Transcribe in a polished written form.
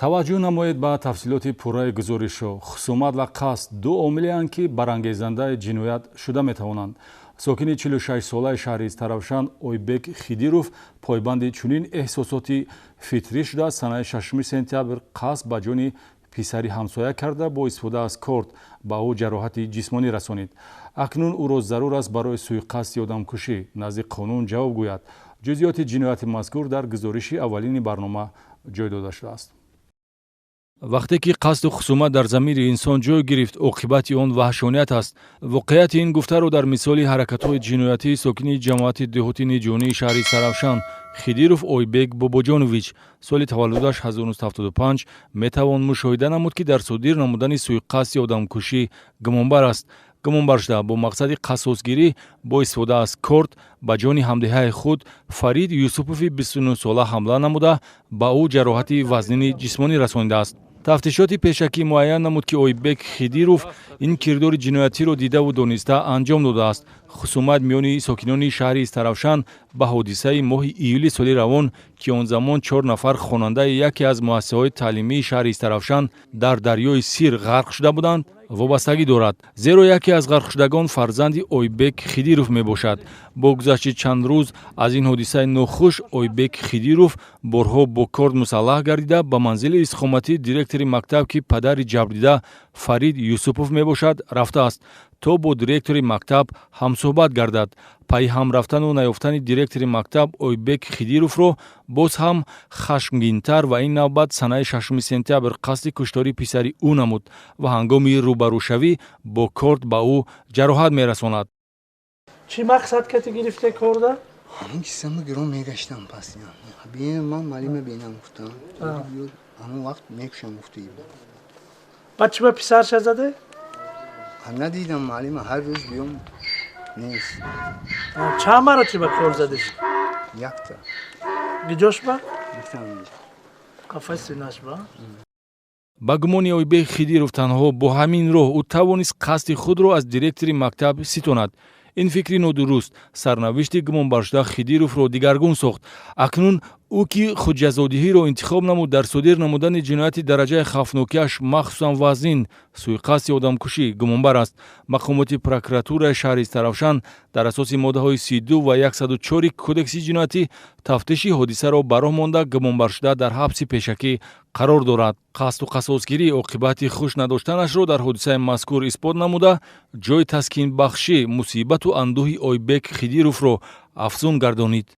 таваҷҷӯҳ намоед ба тафсилоти пурраи гузоришҳо. Хусумат ва қасд ду омилеанд ки барангезандаи ҷиноят шуда метавонанд. сокини 46-солаи шаҳри Таравшан Ойбек Хидиров пойбанди чунин эҳсосоти фитрӣ шуда санаи 6 сентябр қасд ба ҷони писари ҳамсоя карда бо истифода аз корт ба ӯ ҷароҳати ҷисмонӣ расонид. акнун ӯро зарур аст барои суиқасди одамкушӣ назди қонун ҷавоб гӯяд. ҷузъиёти ҷинояти мазкур дар гузориши аввалини барнома ҷой дода шудааст. вақте ки қасду хусумат дар замири инсон ҷой гирифт, оқибати он ваҳшоният аст. воқеияти ин гуфтаро дар мисоли ҳаракатҳои ҷиноятии сокини ҷамоати деҳоти ниҷонии шаҳри Таравшан Хидиров Ойбек Бобоҷонович соли таваллудаш 1975 метавон мушоҳида намуд, ки дар содир намудани суиқасди одамкушӣ гумонбар аст. гумонбаршуда бо мақсади қасосгирӣ бо истифода аз корт ба ҷони ҳамдиҳаи худ Фарид Юсупови 29 сола ҳамла намуда ба ӯ ҷароҳати вазнини ҷисмонӣ расонидааст. тафтишоти пешакӣ муайян намуд, ки Ойбек Хидиров ин кирдори ҷиноятиро дидаву дониста анҷом додааст. хусумат миёни сокинони шаҳри Таравшан ба ҳодисаи моҳи июли соли равон, ки он замон 4 нафар хонандаи яке аз муассисаҳои таълимии шаҳри Таравшан дар дарёи Сир ғарқ шуда буданд, вобастагӣ дорад. зеро яке аз ғарқшудагон фарзанди Ойбек Хидиров мебошад. бо гузашти чанд рӯз аз ин ҳодисаи нохуш Ойбек Хидиров борҳо бо корт мусаллаҳ гардида ба манзили истиқомати директори мактаб, ки падари ҷабрдида Фарид Юсупов мебошад, рафтааст, то бо директори мактаб ҳамсӯҳбат гардад. пайи ҳам рафтану наёфтани директори мактаб Ойбек Хидировро боз ҳам хашмгинтар ва ин навбат санаи 6 сентябр қасди куштори писари ӯ намуд ва ҳангоми рӯбарӯшавӣ бо корт ба ӯ ҷароҳат мерасонад. чӣ мақсад кати гирифте корда? ҳамин кисама гиром мегаштам пас бинам ман малима бинам гуфтам ҳамон вақт мекушам гуфтӣ баъд чӣ ба писарша заде? надидам малима ҳар рӯз биём нест. чанд маротиба кор задеш? якта гиҷошба? гуфтам қафаси нашба? ба гумони Ойбек Хидиров танҳо бо ҳамин роҳ ӯ тавонист қасди худро аз директори мактаб ситонад. ин фикри нодуруст сарнавишти гумонбаршуда Хидировро дигаргун сохт. акнун ӯ ки худҷазодиҳиро интихоб намуд, дар содир намудани ҷинояти дараҷаи хавфнокиаш махсусан вазнин суиқасди одамкушӣ гумонбар аст. мақомоти прокуратураи шаҳри Таравшан дар асоси моддаҳои 32 ва 104 кодекси ҷиноятӣ тафтиши ҳодисаро ба роҳ монда гумонбаршуда дар ҳабси пешакӣ қарор дорад. қасду қасосгирӣ оқибати хуш надоштанашро дар ҳодисаи мазкур исбот намуда, ҷои таскинбахшӣ мусибату андӯҳи Ойбек Хидировро афзун гардонид.